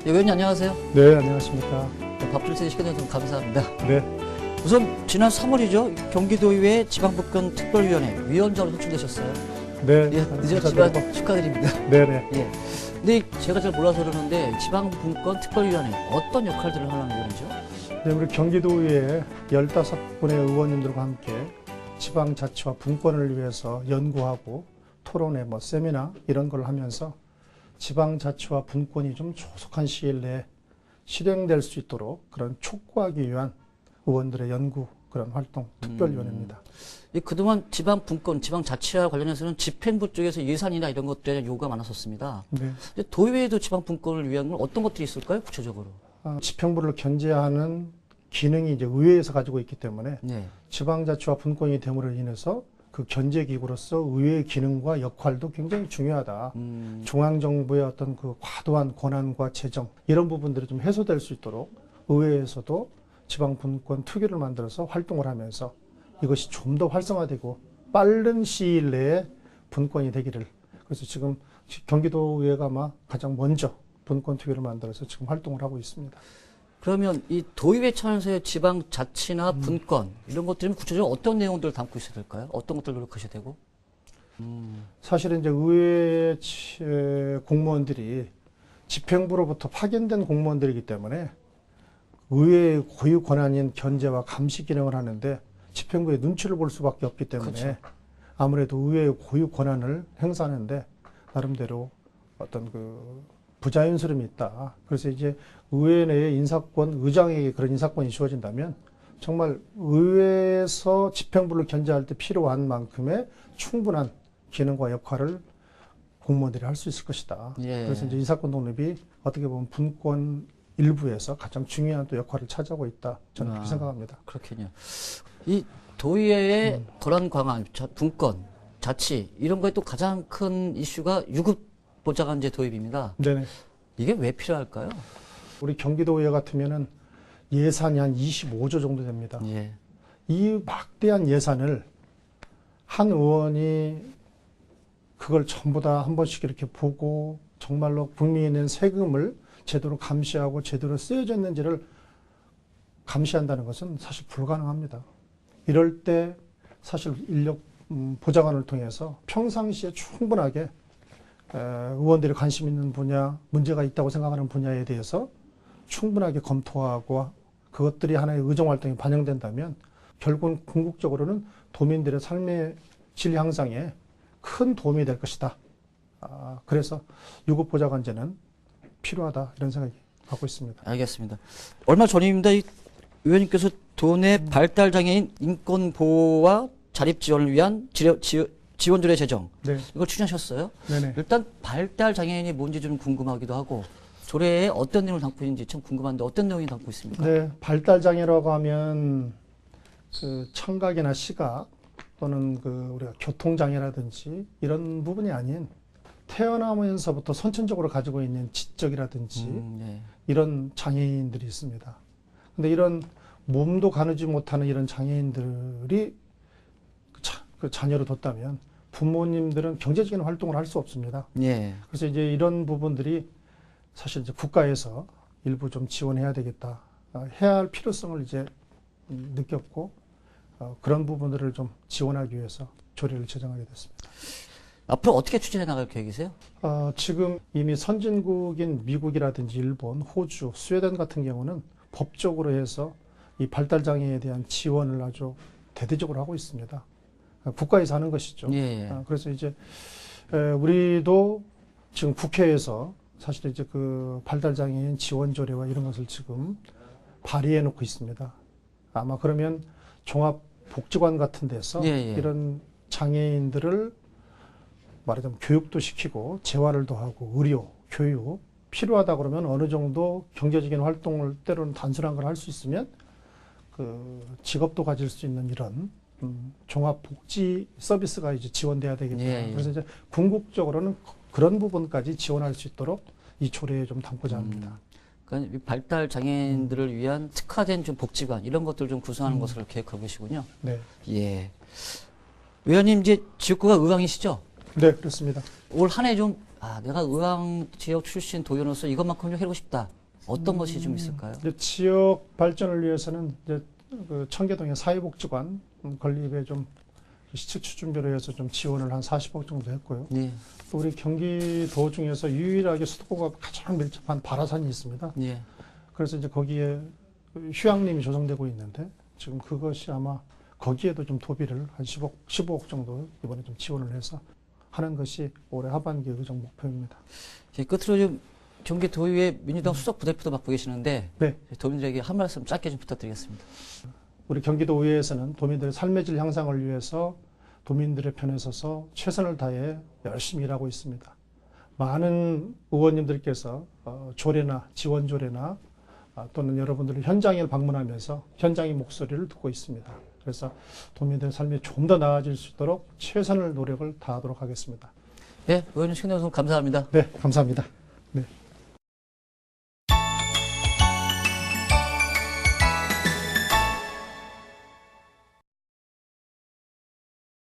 예, 의원님 안녕하세요. 네, 안녕하십니까. 네, 밥줄 때 시켜주셔서 감사합니다. 네. 우선 지난 3월이죠. 경기도의회 지방분권 특별위원회 위원장으로 선출되셨어요. 네. 예, 늦었지만 축하드립니다. 네네. 예. 근데 제가 잘 몰라서 그러는데 지방분권 특별위원회 어떤 역할들을 하는 위원회죠? 네, 우리 경기도의회 15분의 의원님들과 함께 지방자치와 분권을 위해서 연구하고 토론회, 세미나 이런 걸 하면서 지방자치와 분권이 좀 조속한 시일 내에 실행될 수 있도록 그런 촉구하기 위한 의원들의 연구 그런 활동 특별위원회입니다. 그동안 지방분권, 지방자치와 관련해서는 집행부 쪽에서 예산이나 이런 것들에 요구가 많았었습니다. 네. 도의회에도 지방분권을 위한 건 어떤 것들이 있을까요? 구체적으로. 집행부를 견제하는 기능이 이제 의회에서 가지고 있기 때문에 네. 지방자치와 분권이 됨으로 인해서 그 견제기구로서 의회의 기능과 역할도 굉장히 중요하다. 중앙정부의 어떤 그 과도한 권한과 재정 이런 부분들이 좀 해소될 수 있도록 의회에서도 지방분권 특위를 만들어서 활동을 하면서 이것이 좀 더 활성화되고 빠른 시일 내에 분권이 되기를. 그래서 지금 경기도의회가 아마 가장 먼저 분권 특위를 만들어서 지금 활동을 하고 있습니다. 그러면 이 도의회 차원에서의 지방자치나 분권 이런 것들은 구체적으로 어떤 내용들을 담고 있어야 될까요? 어떤 것들 노력하셔야 되고? 사실은 이제 의회 공무원들이 집행부로부터 파견된 공무원들이기 때문에 의회의 고유 권한인 견제와 감시 기능을 하는데 집행부의 눈치를 볼 수밖에 없기 때문에 그렇죠. 아무래도 의회의 고유 권한을 행사하는데 나름대로 어떤 그 부자연스러움이 있다. 그래서 이제 의회 내의 인사권, 의장에게 그런 인사권이 주어진다면 정말 의회에서 집행부를 견제할 때 필요한 만큼의 충분한 기능과 역할을 공무원들이 할 수 있을 것이다. 예. 그래서 이제 인사권 독립이 어떻게 보면 분권 일부에서 가장 중요한 또 역할을 차지하고 있다. 저는 그렇게 생각합니다. 그렇군요. 이 도의회의 권한 강화, 분권, 자치 이런 거에 또 가장 큰 이슈가 유급 보좌관제 도입입니다. 네네. 이게 왜 필요할까요? 우리 경기도의회 같으면은 예산이 한 25조 정도 됩니다. 예. 이 막대한 예산을 한 의원이 그걸 전부 다 한 번씩 이렇게 보고 정말로 국민이 낸 세금을 제대로 감시하고 제대로 쓰여졌는지를 감시한다는 것은 사실 불가능합니다. 이럴 때 사실 인력 보좌관을 통해서 평상시에 충분하게 의원들이 관심 있는 분야, 문제가 있다고 생각하는 분야에 대해서 충분하게 검토하고 그것들이 하나의 의정활동에 반영된다면 결국은 궁극적으로는 도민들의 삶의 질 향상에 큰 도움이 될 것이다. 그래서 유급보좌관제는 필요하다 이런 생각이 갖고 있습니다. 알겠습니다. 얼마 전입니다. 이 의원님께서 도내 발달장애인 인권 보호와 자립 지원을 위한 지원조례 제정 네. 이걸 추진하셨어요. 네네. 일단 발달장애인이 뭔지 좀 궁금하기도 하고 조례에 어떤 내용을 담고 있는지 참 궁금한데 어떤 내용이 담고 있습니까? 네, 발달장애라고 하면 그 청각이나 시각 또는 그 우리가 교통장애라든지 이런 부분이 아닌 태어나면서부터 선천적으로 가지고 있는 지적이라든지 네. 이런 장애인들이 있습니다. 근데 이런 몸도 가누지 못하는 이런 장애인들이 그 자녀를 뒀다면 부모님들은 경제적인 활동을 할 수 없습니다. 예. 그래서 이제 이런 부분들이 사실 이제 국가에서 일부 좀 지원해야 되겠다. 해야 할 필요성을 이제 느꼈고 그런 부분들을 좀 지원하기 위해서 조례를 제정하게 됐습니다. 앞으로 어떻게 추진해 나갈 계획이세요? 지금 이미 선진국인 미국이라든지 일본, 호주, 스웨덴 같은 경우는 법적으로 해서 이 발달장애에 대한 지원을 아주 대대적으로 하고 있습니다. 국가에서 하는 것이죠. 예. 그래서 이제 우리도 지금 국회에서 사실 이제 그 발달장애인 지원조례와 이런 것을 지금 발의해 놓고 있습니다. 아마 그러면 종합복지관 같은 데서 이런 장애인들을 말하자면 교육도 시키고 재활을 더하고 의료, 교육 필요하다 그러면 어느 정도 경제적인 활동을 때로는 단순한 걸 할 수 있으면 그 직업도 가질 수 있는 이런 종합복지 서비스가 이제 지원돼야 되겠다. 그래서 이제 궁극적으로는 그런 부분까지 지원할 수 있도록 이 조례에 좀 담고자 합니다. 그러니까 발달 장애인들을 위한 특화된 좀 복지관 이런 것들 좀 구성하는 것을 계획하고 계시군요. 네. 예. 의원님 이제 지역구가 의왕이시죠? 네, 그렇습니다. 올 한 해 좀 아, 내가 의왕 지역 출신 도의원으로서 이것만큼 좀 해보고 싶다. 어떤 것이 좀 있을까요? 이제 지역 발전을 위해서는 이제 그 청계동의 사회복지관 건립에 좀 시책 추진비로 해서 좀 지원을 한 40억 정도 했고요. 예, 또 우리 경기도 중에서 유일하게 수도권과 가장 밀접한 바라산이 있습니다. 예. 그래서 이제 거기에 휴양림이 조성되고 있는데 지금 그것이 아마 거기에도 좀 도비를 한 15억 정도 이번에 좀 지원을 해서 하는 것이 올해 하반기 의정 목표입니다. 이제 끝으로 좀 경기도의회 민주당 수석 부대표도 맡고 계시는데 네. 도민들에게 한 말씀 짧게 좀 부탁드리겠습니다. 우리 경기도의회에서는 도민들의 삶의 질 향상을 위해서 도민들의 편에 서서 최선을 다해 열심히 일하고 있습니다. 많은 의원님들께서 조례나 지원 조례나 또는 여러분들이 현장에 방문하면서 현장의 목소리를 듣고 있습니다. 그래서 도민들의 삶이 좀 더 나아질 수 있도록 최선을 노력을 다하도록 하겠습니다. 네, 의원님 신경 감사합니다. 네, 감사합니다. 네.